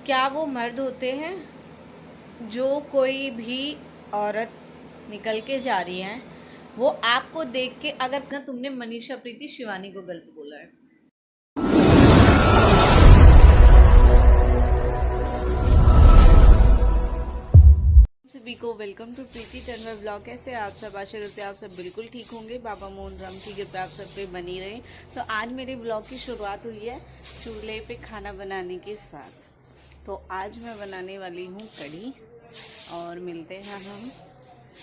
क्या वो मर्द होते हैं जो कोई भी औरत निकल के जा रही है, वो आपको देख के, अगर ना तुमने मनीषा प्रीति शिवानी को गलत बोला है। सभी को welcome to Preeti Tanwar blog. कैसे आप सब? आशा करते हैं आप सब बिल्कुल ठीक होंगे। बाबा मोहन राम की कृपा आप सब पे बनी रहे। तो आज मेरे ब्लॉग की शुरुआत हुई है चूल्हे पे खाना बनाने के साथ। तो आज मैं बनाने वाली हूँ कढ़ी, और मिलते हैं हम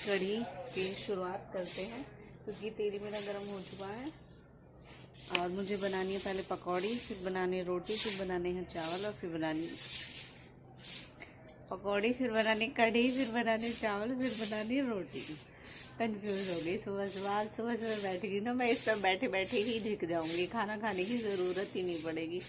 कढ़ी की शुरुआत करते हैं, क्योंकि तेल मेरा गर्म हो चुका है। और मुझे बनानी है पहले पकौड़ी, फिर बनाने रोटी, फिर बनाने हैं चावल, और फिर बनानी पकौड़ी, फिर बनाने कढ़ी, फिर बनाने चावल, फिर बनानी रोटी। कंफ्यूज हो गई। सुबह बैठ गई ना, मैं इस पर बैठे बैठे ही झिक जाऊंगी। खाना खाने की ज़रूरत ही नहीं पड़ेगी।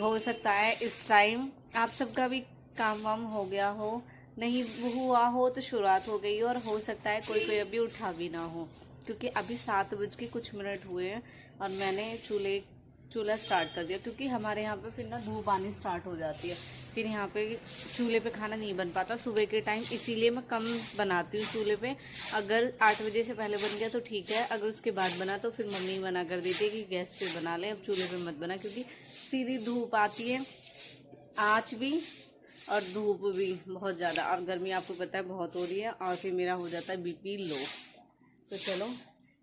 हो सकता है इस टाइम आप सबका भी काम वाम हो गया हो, नहीं हुआ हो तो शुरुआत हो गई हो, और हो सकता है कोई कोई अभी उठा भी ना हो, क्योंकि अभी 7 बज के कुछ मिनट हुए हैं और मैंने चूल्हा स्टार्ट कर दिया, क्योंकि हमारे यहाँ पे फिर ना धूप आनी स्टार्ट हो जाती है। फिर यहाँ पे चूल्हे पे खाना नहीं बन पाता सुबह के टाइम, इसीलिए मैं कम बनाती हूँ चूल्हे पे। अगर 8 बजे से पहले बन गया तो ठीक है, अगर उसके बाद बना तो फिर मम्मी मना कर देती है कि गैस पे बना ले, अब चूल्हे पे मत बना, क्योंकि सीधी धूप आती है, आँच भी और धूप भी बहुत ज़्यादा, और गर्मी आपको पता है बहुत हो रही है, और फिर मेरा हो जाता है बीपी लो। तो चलो,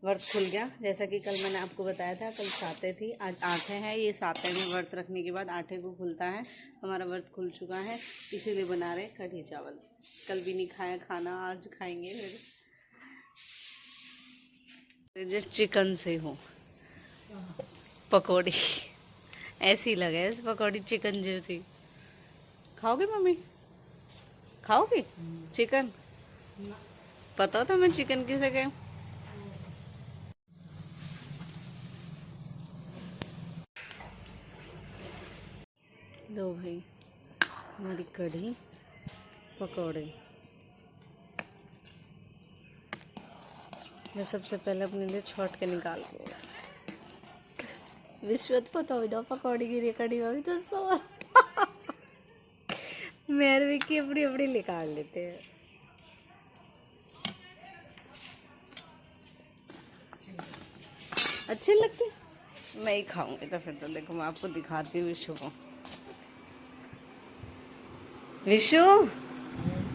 व्रत खुल गया। जैसा कि कल मैंने आपको बताया था, कल साते थी, आज आठे हैं। ये साते में व्रत रखने के बाद आठे को खुलता है। हमारा व्रत खुल चुका है, इसीलिए बना रहे कढ़ी चावल। कल भी नहीं खाया खाना, आज खाएंगे। फिर जस्ट चिकन से हो पकौड़ी ऐसी लगे, इस पकौड़ी चिकन जैसी। खाओगे मम्मी? खाओगे चिकन? पता था मैं चिकन किसे कहूँ। लो भाई, हमारी कढ़ी पकौड़े। मैं सबसे पहले अपने लिए छोट के निकाल के विश्वत पता हो ना पकौड़ी की लिए कढ़ी में भी तो सो मेरे भी की अपनी अपनी निकाल लेते हैं। अच्छे लगते? मैं ही खाऊंगी। तो फिर तो देखो, मैं आपको दिखाती हूँ विशु को। विशु,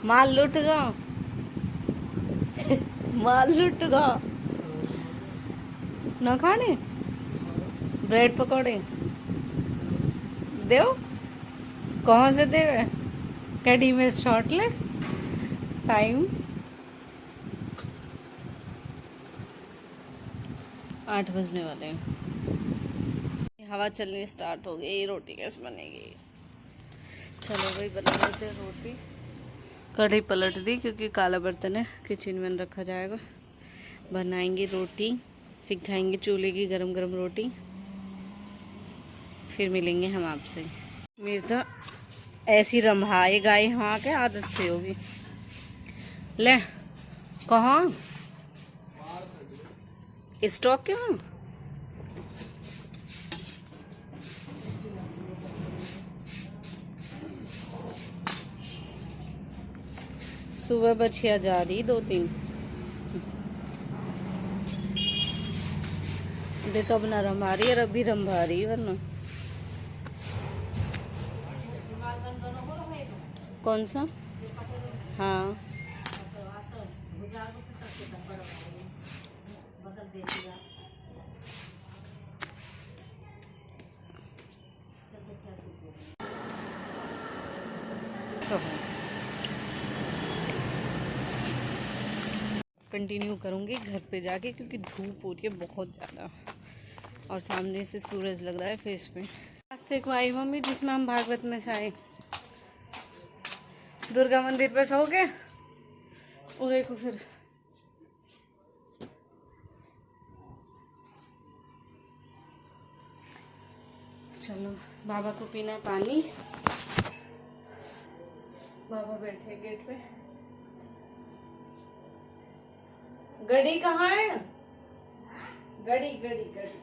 माल लुट गया माल लुट गया। ना खाने ब्रेड पकौड़े देव, कहाँ से देवे? कढ़ी में छोट ले। टाइम 8 बजने वाले हैं। हवा चलनी स्टार्ट हो गई। रोटी कैसे बनेगी? चलो भाई, बना लेते हैं रोटी। कढ़ी पलट दी क्योंकि काला बर्तन है, किचन में रखा जाएगा। बनाएंगे रोटी, फिर खाएंगे चूल्हे की गरम गरम रोटी, फिर मिलेंगे हम आपसे। मेरी तो ऐसी रंभाए गाय वहाँ के आदत से होगी। ले, कहाँ स्टॉक के वहाँ? सुबह बछिया जा रही 2-3। देख, अब ना रंभा रही है, अब भी रंभा रही, वरना कौन सा? हाँ, तो कंटिन्यू करूँगी घर पे जाके, क्योंकि धूप हो रही है बहुत ज़्यादा और सामने से सूरज लग रहा है फेस पे। रास्ते को आई मम्मी, जिसमें हम भागवत में से आए। दुर्गा मंदिर पे सो गए उरे को। फिर चलो, बाबा को पीना है पानी। बाबा बैठे गेट पे। गड़ी कहाँ है? गड़ी गड़ी गड़ी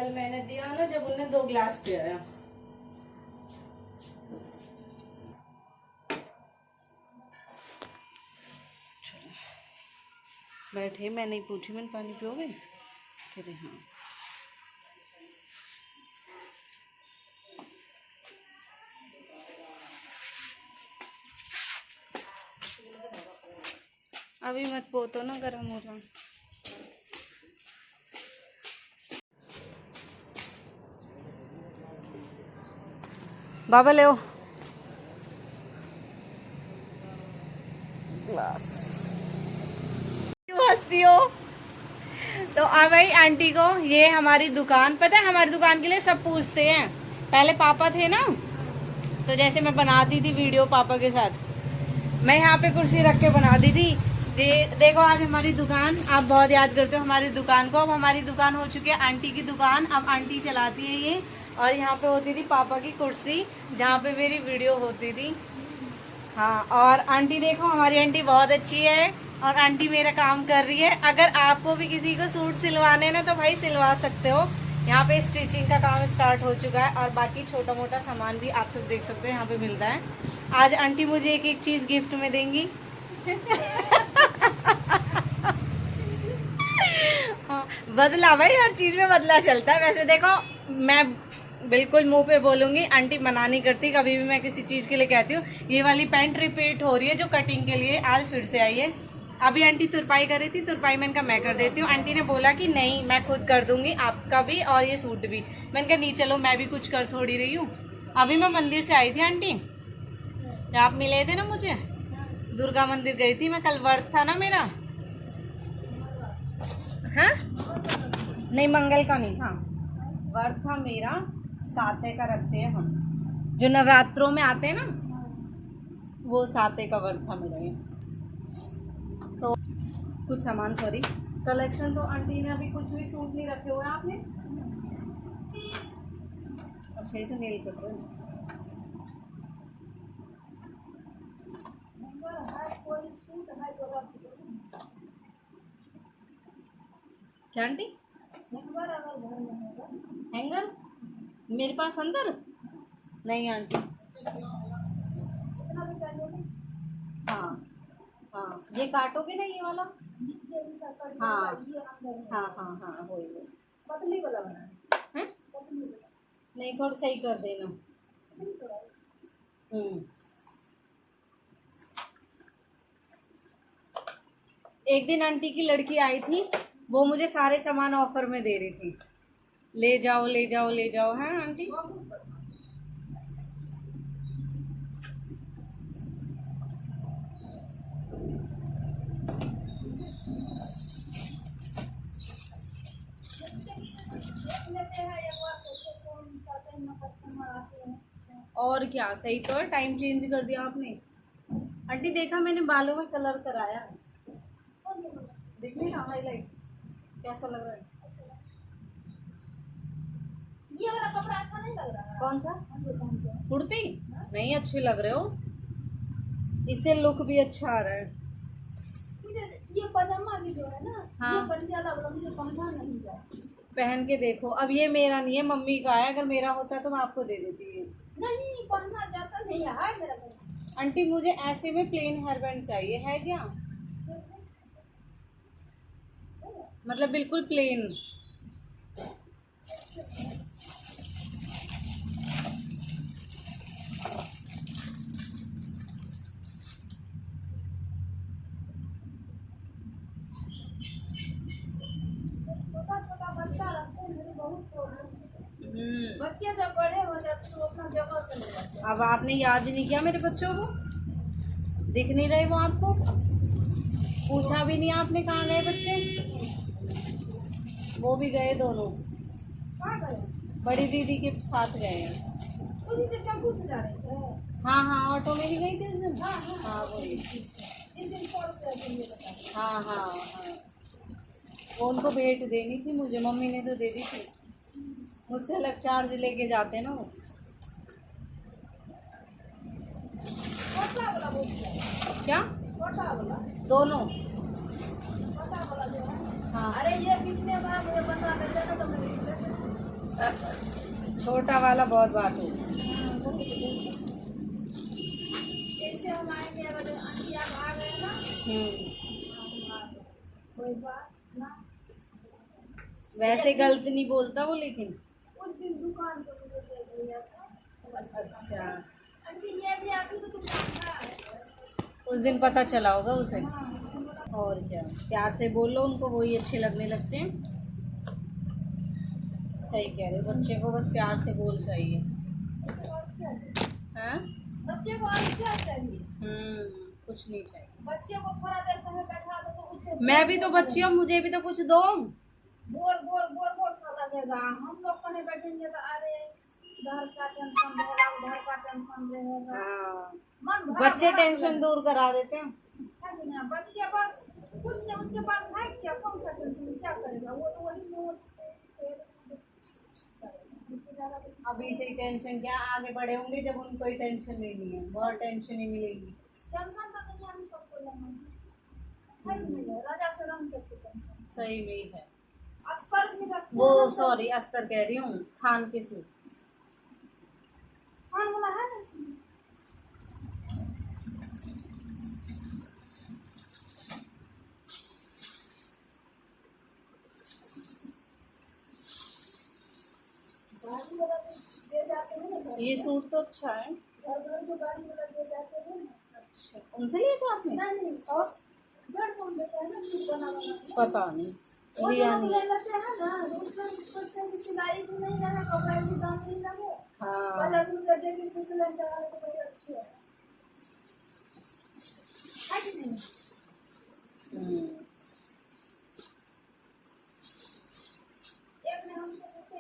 कल मैंने दिया ना जब उन्हें 2 गिलास पियाया। बैठे, मैं नहीं पूछी, मैंने पानी पियोगे? कह रहे हाँ। अभी मत पोतो ना, गर्म हो रहा। बाबा ले ग्लास। हंसती हो तो आ भाई आंटी को, ये हमारी दुकान, पता है हमारी दुकान के लिए सब पूछते हैं। पहले पापा थे ना, तो जैसे मैं बनाती थी वीडियो पापा के साथ, मैं यहाँ पे कुर्सी रख के बनाती थी। देखो आज हमारी दुकान, आप बहुत याद करते हो हमारी दुकान को। अब हमारी दुकान हो चुकी है आंटी की दुकान, अब आंटी चलाती है ये। और यहाँ पे होती थी पापा की कुर्सी, जहाँ पे मेरी वीडियो होती थी। हाँ, और आंटी देखो, हमारी आंटी बहुत अच्छी है और आंटी मेरा काम कर रही है। अगर आपको भी किसी को सूट सिलवाने ना, तो भाई सिलवा सकते हो। यहाँ पे स्टिचिंग का काम स्टार्ट हो चुका है और बाकी छोटा मोटा सामान भी आप सब देख सकते हो यहाँ पे मिलता है। आज आंटी मुझे एक एक चीज़ गिफ्ट में देंगी। हाँ, बदला भाई, हर चीज़ में बदला चलता है। वैसे देखो, मैं बिल्कुल मुंह पे बोलूंगी, आंटी मना नहीं करती कभी भी। मैं किसी चीज़ के लिए कहती हूँ ये वाली पैंट रिपीट हो रही है जो कटिंग के लिए, आज फिर से आई है। अभी आंटी तुरपाई कर रही थी, तुरपाई मैंने कहा मैं कर देती हूँ। आंटी ने बोला कि नहीं मैं खुद कर दूंगी, आपका भी और ये सूट भी। मैंने कहा नहीं चलो, मैं भी कुछ कर थोड़ी रही हूँ। अभी मैं मंदिर से आई थी आंटी, आप मिले थे ना मुझे, दुर्गा मंदिर गई थी मैं, कल व्रत था ना मेरा। हाँ नहीं, मंगल का नहीं था, व्रत था मेरा। साते का रखते हैं हम, जो नवरात्रों में आते हैं ना, वो साते का व्रत था मेरा ये। तो कुछ सामान, सॉरी कलेक्शन तो आंटी ने अभी कुछ भी सूट नहीं रखे हुए आपने। अच्छा, ये तो नेल कट रहा है। क्या आंटी? हैंगर मेरे पास अंदर नहीं आंटी। हाँ हाँ, ये काटोगे ना ये वाला? हाँ हाँ हाँ हाँ, वही पतली वाला बना है। नहीं, थोड़ा सही कर देना। एक दिन आंटी की लड़की आई थी, वो मुझे सारे सामान ऑफर में दे रही थी, ले जाओ ले जाओ ले जाओ। हाँ आंटी, और क्या, सही तो है, टाइम चेंज कर दिया आपने। आंटी देखा मैंने बालों में कलर कराया है, देख ली ना हाईलाइट, कैसा लग रहा है? ये वाला कपड़ा अच्छा नहीं लग रहा है। कौन सा? कुर्ती? नहीं, अच्छे लग रहे हो, इससे लुक भी अच्छा आ रहा है। मुझे ये पजामा भी जो है ना, हाँ, ये पटियाला वाला मुझे पहनना नहीं है। पहन के देखो, अब ये मेरा नहीं है, मम्मी का है। अगर मेरा होता तो मैं आपको दे देती। नहीं पहनना जाता नहीं है मेरा। आंटी मुझे ऐसे में प्लेन हेयर बैंड चाहिए, है क्या? मतलब बिल्कुल प्लेन। बच्चे जब बड़े हो जाते तो अपना जगह चले जाते। अब आपने याद ही नहीं किया मेरे बच्चों को, दिख नहीं रहे वो आपको, पूछा भी नहीं आपने कहाँ गए बच्चे। वो भी गए दोनों, बड़ी दीदी के साथ गए हैं। हाँ हाँ, ऑटो में ही गई थी उस दिन। हाँ वही, हाँ हाँ हाँ, वो उनको भेंट देनी थी मुझे, मम्मी ने तो दे दी थी, मुझसे अलग चार्ज लेके जाते ना वो। क्या? दोनों? हाँ। अरे ये कितने बार मुझे बता देते ना तो मैं छोटा वाला बहुत बात हो। जैसे हम आएंगे अगर आंटी आप आ गए ना कोई बात ना। वैसे गलत नहीं बोलता वो, लेकिन उस दिन दुकान पे मुझे दे दिया था। अच्छा, आंटी ये भी आपकी तो दुकान का है। उस दिन पता चला होगा उसे। हाँ, और क्या, प्यार से बोलो उनको, वही अच्छे लगने लगते हैं। सही कह रहे हो, बच्चे को बस प्यार से बोल चाहिए। हाँ, बच्चे को और क्या चाहिए? कुछ नहीं चाहिए। बच्चे को थोड़ा देर कहीं बैठा दो तो उसको मैं भी तो बच्ची हूँ, मुझे भी तो कुछ दो। बोर बोर बोर बोर सा लगेगा। हम लोग कहीं बैठेंगे तो अरे घर का टेंशन रहेगा, घर का टेंशन रहेगा। हाँ, मन भरा बच्चे भरा टेंशन दूर करा देते हैं। है ना? बच्चे बस कुछ नहीं, उसके पास है क्या, कौन सा टेंशन, क्या करेगा वो तो वही मोच अभी से टेंशन क्या, आगे बढ़े होंगे जब उनको ही टेंशन लेनी है, बहुत टेंशन ही मिलेगी। टेंशन तो दुनिया में सबको लेना है कि नहीं? राजा से रंग तक की टेंशन सही में है। अस्तर भी रखते वो हैं। सॉरी, अस्तर कह रही हूँ, खान के सूट। खान वाला है ना इसमें? गाड़ी वाला भी दे जाते हैं ना घर। ये सूट तो अच्छा है। घर घर को गाड़ी वाला दे जाते हैं ना। अच्छा, उनसे लिया था आपने? नहीं, और घर कौन देता है ना सूट बना बना के। पता नहीं, वो लिया लोग नहीं। ले लेते हैं ना, उसमें सोचते हैं कि सिलाई भी नहीं लगे, कपड़ा भी दाम नहीं लगे। हाँ, 50 रुपया दे के सिलाई चढ़ा तो बड़ी अच्छी है कि नहीं? एक ने हमसे पूछे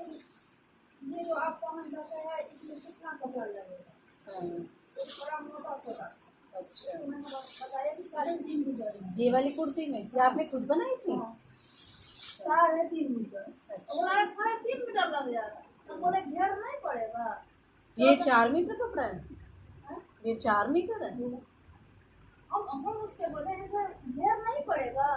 ये जो आप पहन रखे हैं इसमें कितना कपड़ा लगेगा? तो बड़ा मोटा होगा। अच्छा, तो मैंने बताया कि 3.5 मीटर है। ये वाली कुर्ती में ये आपने खुद बनाई थी? 3.5 मीटर। बोला 3.5 मीटर लग जाएगा। तो बोले घेर नहीं पड़ेगा? ये 4 मीटर कपड़ा है? ये 4 मीटर है? हम उससे बोले ऐसा घेर नहीं पड़ेगा?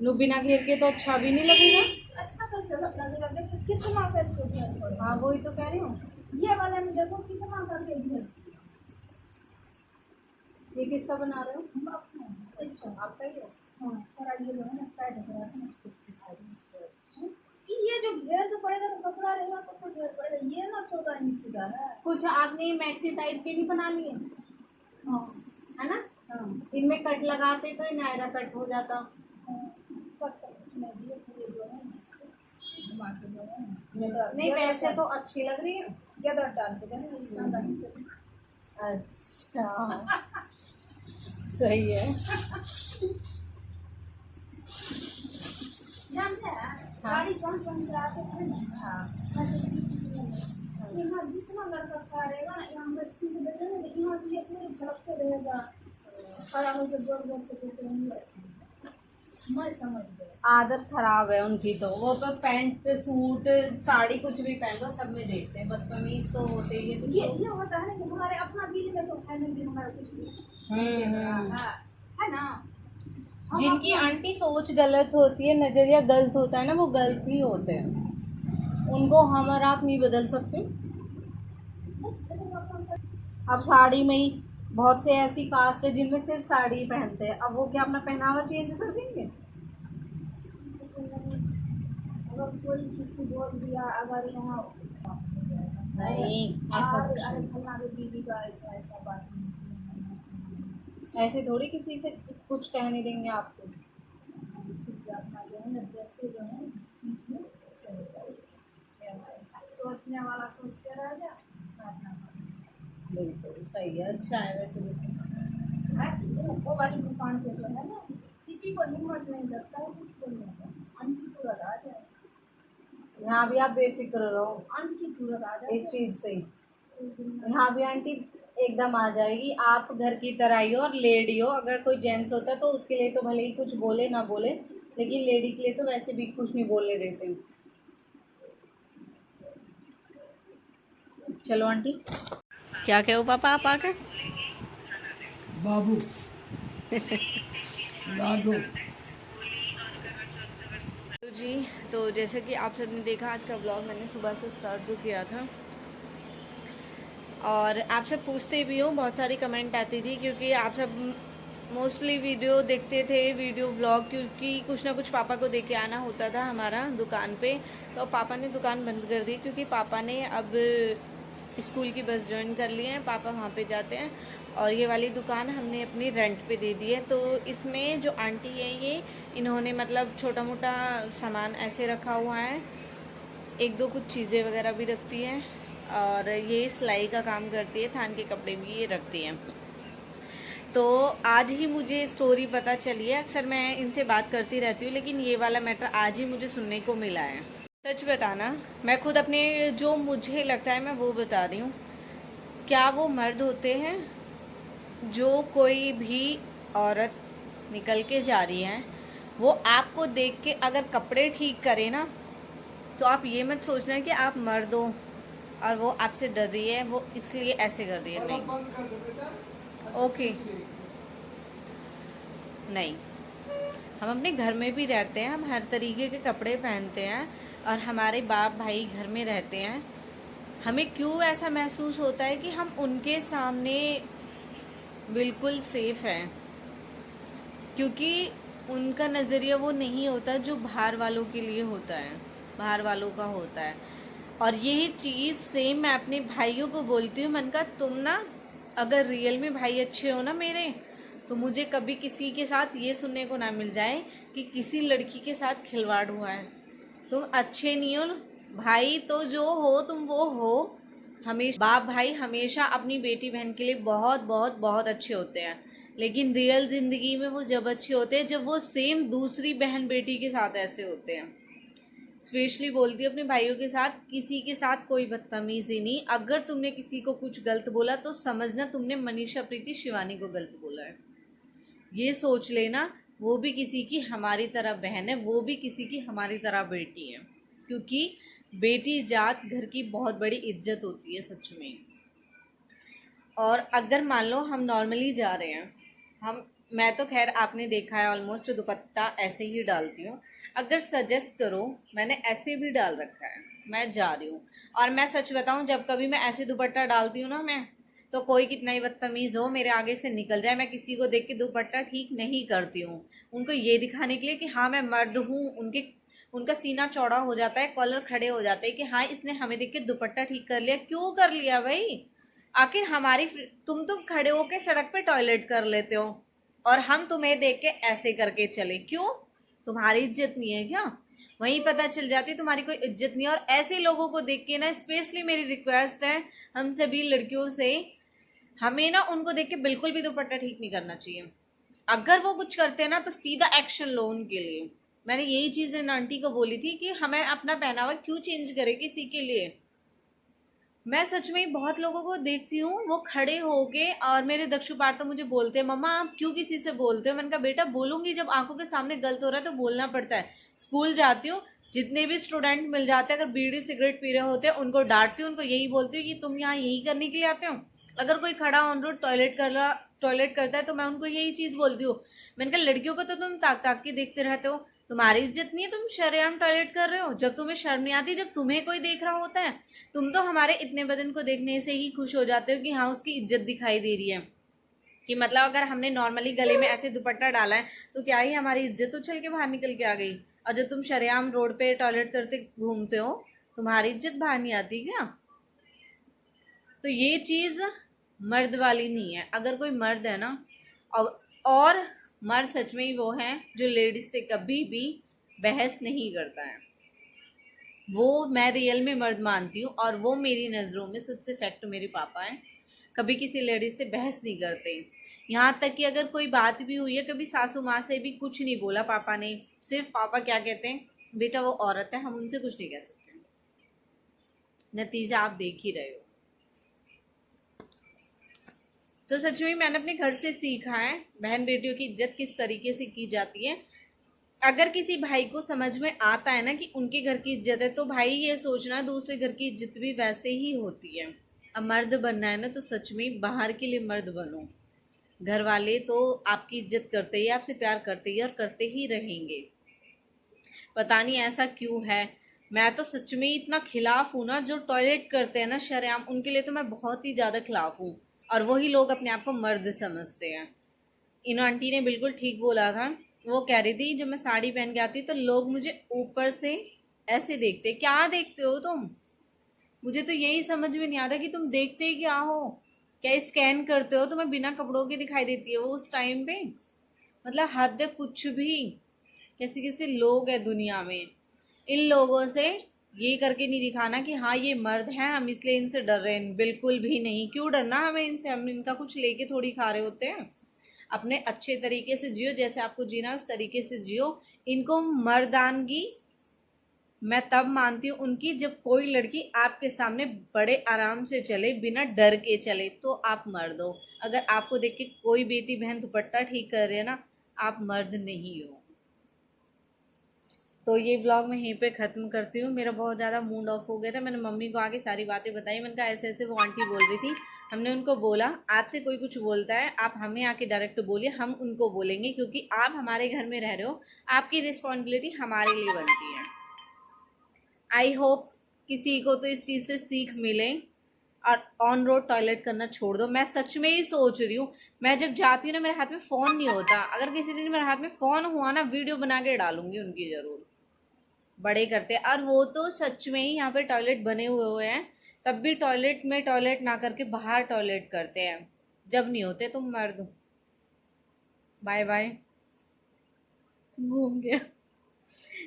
नु बिना घेर के तो अच्छा भी नहीं लगेगा। अच्छा कैसे लगेगा? देखो कितना करके घेर पड़ेगा। हाँ, वही तो कह रही हूँ। ये वाले में देखो कितना करके घेर। ये किसका बना रहे हो? हम अपना इसका आपका ही है? हाँ, थोड़ा ये जो है ना टाइट हो रहा है ना उसको। ये जो घेर जो पड़ेगा तो कपड़ा रहेगा तो घेर पड़ेगा। ये ना 14 इंच का है। कुछ आपने मैक्सी टाइप के नहीं बना लिए? हाँ, है ना? हाँ, इनमें कट लगाते तो ये नायरा कट हो जाता। नहीं, वैसे तो अच्छी लग रही है। गदर डाल के अच्छा, सही है। जानते हैं साड़ी कौन से आते हैं ना? हाँ, यहाँ जितना लड़का करेगा ना, यहाँ पर सीख देते हैं, यहाँ से ये पूरी झलकते रहेगा। खड़ा होकर जोर जोर से देते रहेंगे। मैं समझ गई। आदत खराब है उनकी तो। वो तो पैंट सूट साड़ी कुछ भी पहन लो सब में देखते हैं, बदतमीज तो होते ही है। ये होता है ना कि हमारे अपना दिल में तो है नहीं कि हमारा कुछ भी है ना। जिनकी आंटी सोच गलत होती है, नजरिया गलत होता है ना, वो गलत ही होते हैं। उनको हम और आप नहीं बदल सकते। अब साड़ी में ही बहुत से ऐसी कास्ट है जिनमें सिर्फ साड़ी ही पहनते हैं। अब वो क्या अपना पहनावा चेंज कर देंगे? अगर कोई किसी बोल दिया अगर यहाँ नहीं, ऐसा कुछ अरे नहीं। फलना के बीवी का ऐसा ऐसा बात नहीं। ऐसे थोड़ी किसी से कुछ कहने देंगे आपको। अपना जो है ना जैसे जो है चीज में चले जाए। सोचने वाला सोचते रह जा। बिल्कुल सही है, अच्छा है वैसे भी। वो वाली दुकान पे जो है ना किसी को हिम्मत नहीं लगता है कुछ बोलने का। आंटी तुरंत आ जाए। यहाँ भी आप बेफिक्र रहो आंटी तुरंत आ जाए इस चीज से। यहाँ भी आंटी एकदम आ जाएगी। आप घर की तरह ही हो और लेडी हो। अगर कोई जेंट्स होता है तो उसके लिए तो भले ही कुछ बोले ना बोले, लेकिन लेडी के लिए तो वैसे भी कुछ नहीं बोलने देते हैं। चलो आंटी, क्या कहो पापा आप आके? बाबू लाडो जी तो जैसे कि आप सबने देखा, आज का ब्लॉग मैंने सुबह से स्टार्ट जो किया था, और आप सब पूछते भी हो, बहुत सारी कमेंट आती थी क्योंकि आप सब मोस्टली वीडियो देखते थे, वीडियो ब्लॉग, क्योंकि कुछ ना कुछ पापा को देके आना होता था हमारा दुकान पे। तो पापा ने दुकान बंद कर दी क्योंकि पापा ने अब स्कूल की बस ज्वाइन कर ली है, पापा वहाँ पे जाते हैं, और ये वाली दुकान हमने अपनी रेंट पे दे दी है। तो इसमें जो आंटी है ये, इन्होंने मतलब छोटा मोटा सामान ऐसे रखा हुआ है, एक दो कुछ चीज़ें वगैरह भी रखती हैं, और ये सिलाई का काम करती है, थान के कपड़े भी ये रखती हैं। तो आज ही मुझे स्टोरी पता चली है, अक्सर मैं इनसे बात करती रहती हूँ लेकिन ये वाला मैटर आज ही मुझे सुनने को मिला है। सच बताना, मैं खुद अपने जो मुझे लगता है मैं वो बता रही हूँ। क्या वो मर्द होते हैं जो कोई भी औरत निकल के जा रही है, वो आपको देख के अगर कपड़े ठीक करे ना, तो आप ये मत सोचना कि आप मर्द हो और वो आपसे डर रही है, वो इसलिए ऐसे कर रही है। नहीं, ओके, नहीं, हम अपने घर में भी रहते हैं, हम हर तरीके के कपड़े पहनते हैं, और हमारे बाप भाई घर में रहते हैं। हमें क्यों ऐसा महसूस होता है कि हम उनके सामने बिल्कुल सेफ हैं? क्योंकि उनका नज़रिया वो नहीं होता जो बाहर वालों के लिए होता है, बाहर वालों का होता है। और यही चीज़ सेम मैं अपने भाइयों को बोलती हूँ, मन का तुम ना अगर रियल में भाई अच्छे हो ना मेरे, तो मुझे कभी किसी के साथ ये सुनने को ना मिल जाए कि किसी लड़की के साथ खिलवाड़ हुआ है। तुम अच्छे नहीं हो भाई, तो जो हो तुम वो हो। हमेशा बाप भाई हमेशा अपनी बेटी बहन के लिए बहुत बहुत बहुत अच्छे होते हैं, लेकिन रियल ज़िंदगी में वो जब अच्छे होते हैं जब वो सेम दूसरी बहन बेटी के साथ ऐसे होते हैं। स्पेशली बोलती हूँ अपने भाइयों के साथ, किसी के साथ कोई बदतमीजी नहीं। अगर तुमने किसी को कुछ गलत बोला तो समझना तुमने मनीषा प्रीति शिवानी को गलत बोला है। ये सोच लेना, वो भी किसी की हमारी तरह बहन है, वो भी किसी की हमारी तरह बेटी है, क्योंकि बेटी जात घर की बहुत बड़ी इज्जत होती है सच में। और अगर मान लो हम नॉर्मली जा रहे हैं, मैं तो खैर आपने देखा है ऑलमोस्ट दुपट्टा ऐसे ही डालती हूँ। अगर सजेस्ट करो, मैंने ऐसे भी डाल रखा है, मैं जा रही हूँ, और मैं सच बताऊँ जब कभी मैं ऐसे दुपट्टा डालती हूँ ना, मैं तो कोई कितना ही बदतमीज़ हो मेरे आगे से निकल जाए, मैं किसी को देख के दुपट्टा ठीक नहीं करती हूँ। उनको ये दिखाने के लिए कि हाँ मैं मर्द हूँ, उनका सीना चौड़ा हो जाता है, कॉलर खड़े हो जाते हैं कि हाँ इसने हमें देख के दुपट्टा ठीक कर लिया। क्यों कर लिया भाई? आखिर तुम तो खड़े होके सड़क पे टॉयलेट कर लेते हो और हम तुम्हें देख के ऐसे करके चले, क्यों? तुम्हारी इज्जत नहीं है क्या? वहीं पता चल जाती तुम्हारी कोई इज्जत नहीं है। और ऐसे लोगों को देख के ना, स्पेशली मेरी रिक्वेस्ट है हम सभी लड़कियों से, हमें ना उनको देख के बिल्कुल भी दुपट्टा ठीक नहीं करना चाहिए। अगर वो कुछ करते हैं ना तो सीधा एक्शन लो उनके लिए। मैंने यही चीज़ इन आंटी को बोली थी कि हमें अपना पहनावा क्यों चेंज करे किसी के लिए। मैं सच में बहुत लोगों को देखती हूँ वो खड़े होके, और मेरे दक्षु पार तो मुझे बोलते हैं मम्मा आप क्यों किसी से बोलते हो। मैंने कहा बेटा बोलूंगी, जब आंखों के सामने गलत हो रहा है तो बोलना पड़ता है। स्कूल जाती हूँ, जितने भी स्टूडेंट मिल जाते हैं अगर बीड़ी सिगरेट पी रहे होते हैं उनको डांटती हूँ, उनको यही बोलती हूँ कि तुम यहाँ यही करने के लिए आते हो। अगर कोई खड़ा ऑन रोड टॉयलेट करता है तो मैं उनको यही चीज़ बोलती हूँ, मैंने कहा लड़कियों को तो तुम ताक ताक के देखते रहते हो, तुम्हारी इज्जत नहीं है, तुम शरेआम टॉयलेट कर रहे हो। जब तुम्हें शर्म नहीं आती जब तुम्हें कोई देख रहा होता है? तुम तो हमारे इतने बदन को देखने से ही खुश हो जाते हो कि हाँ उसकी इज्जत दिखाई दे रही है, कि मतलब अगर हमने नॉर्मली गले में ऐसे दुपट्टा डाला है तो क्या ही हमारी इज्जत उछल के बाहर निकल के आ गई। और जब तुम शरेआम रोड पे टॉयलेट करते घूमते हो तुम्हारी इज्जत बाहर नहीं आती क्या? तो ये चीज़ मर्द वाली नहीं है। अगर कोई मर्द है ना, और मर्द सच में ही वो है जो लेडीज से कभी भी बहस नहीं करता है, वो मैं रियल में मर्द मानती हूँ। और वो मेरी नज़रों में सबसे फैक्ट मेरे पापा हैं, कभी किसी लेडीज से बहस नहीं करते। यहाँ तक कि अगर कोई बात भी हुई है, कभी सासू माँ से भी कुछ नहीं बोला पापा ने। सिर्फ पापा क्या कहते हैं, बेटा वो औरत है, हम उनसे कुछ नहीं कह सकते। नतीजा आप देख ही रहे हो। तो सच में मैंने अपने घर से सीखा है बहन बेटियों की इज्जत किस तरीके से की जाती है। अगर किसी भाई को समझ में आता है ना कि उनके घर की इज्जत है, तो भाई ये सोचना दूसरे घर की इज्जत भी वैसे ही होती है। अब मर्द बनना है ना तो सच में बाहर के लिए मर्द बनो। घर वाले तो आपकी इज्जत करते ही, आपसे प्यार करते ही और करते ही रहेंगे। पता नहीं ऐसा क्यों है। मैं तो सच में इतना खिलाफ हूँ ना, जो टॉयलेट करते हैं ना शरेआम, उनके लिए तो मैं बहुत ही ज़्यादा खिलाफ हूँ। और वही लोग अपने आप को मर्द समझते हैं। इन आंटी ने बिल्कुल ठीक बोला था। वो कह रही थी जब मैं साड़ी पहन के आती तो लोग मुझे ऊपर से ऐसे देखते। क्या देखते हो तुम? मुझे तो यही समझ में नहीं आता कि तुम देखते ही क्या हो। क्या स्कैन करते हो? तुम्हें बिना कपड़ों के दिखाई देती है वो उस टाइम पे? मतलब हद है कुछ भी। कैसे कैसे लोग हैं दुनिया में। इन लोगों से ये करके नहीं दिखाना कि हाँ ये मर्द हैं, हम इसलिए इनसे डर रहे हैं। बिल्कुल भी नहीं। क्यों डरना हमें इनसे? हम इनका कुछ लेके थोड़ी खा रहे होते हैं। अपने अच्छे तरीके से जियो, जैसे आपको जीना उस तरीके से जियो। इनको मर्दानगी मैं तब मानती हूँ उनकी, जब कोई लड़की आपके सामने बड़े आराम से चले, बिना डर के चले, तो आप मर्द हो। अगर आपको देख के कोई बेटी बहन दुपट्टा ठीक कर रही है ना, आप मर्द नहीं हो। तो ये व्लॉग मैं यहीं पे ख़त्म करती हूँ। मेरा बहुत ज़्यादा मूड ऑफ हो गया था। मैंने मम्मी को आके सारी बातें बताई। मैंने कहा ऐसे ऐसे वो आंटी बोल रही थी। हमने उनको बोला आपसे कोई कुछ बोलता है आप हमें आके डायरेक्ट बोलिए, हम उनको बोलेंगे, क्योंकि आप हमारे घर में रह रहे हो, आपकी रिस्पॉन्सिबिलिटी हमारे लिए बनती है। आई होप किसी को तो इस चीज़ से सीख मिले और ऑन रोड टॉयलेट करना छोड़ दो। मैं सच में ही सोच रही हूँ, मैं जब जाती हूँ ना मेरे हाथ में फ़ोन नहीं होता। अगर किसी दिन मेरे हाथ में फ़ोन हुआ ना, वीडियो बना के डालूंगी उनकी ज़रूर। बड़े करते हैं। और वो तो सच में ही यहाँ पे टॉयलेट बने हुए हैं, तब भी टॉयलेट में टॉयलेट ना करके बाहर टॉयलेट करते हैं। जब नहीं होते तुम मर्द। Bye bye. घूम गया।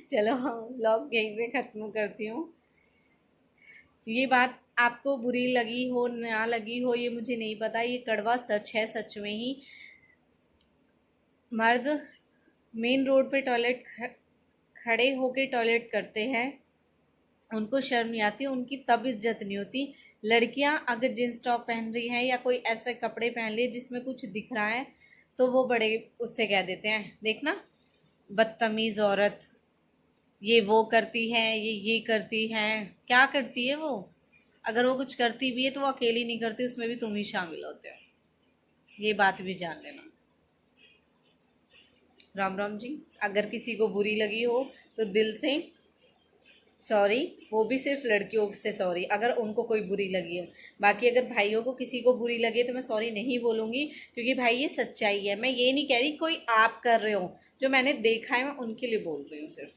चलो व्लॉग यहीं पे ख़त्म करती हूँ। ये बात आपको बुरी लगी हो ना लगी हो ये मुझे नहीं पता, ये कड़वा सच है। सच में ही मर्द मेन रोड पे टॉयलेट खड़े होके टॉयलेट करते हैं, उनको शर्म नहीं आती, उनकी तब इज्जत नहीं होती। लड़कियां अगर जींस टॉप पहन रही हैं या कोई ऐसे कपड़े पहन लिए जिसमें कुछ दिख रहा है, तो वो बड़े उससे कह देते हैं देखना बदतमीज औरत, ये वो करती है, ये करती है। क्या करती है वो? अगर वो कुछ करती भी है तो वो अकेली नहीं करती, उसमें भी तुम ही शामिल होते हो। ये बात भी जान लेना। राम राम जी। अगर किसी को बुरी लगी हो तो दिल से सॉरी। वो भी सिर्फ लड़कियों से सॉरी अगर उनको कोई बुरी लगी हो। बाकी अगर भाइयों को किसी को बुरी लगे तो मैं सॉरी नहीं बोलूँगी, क्योंकि भाई ये सच्चाई है। मैं ये नहीं कह रही कोई आप कर रहे हो, जो मैंने देखा है मैं उनके लिए बोल रही हूँ सिर्फ।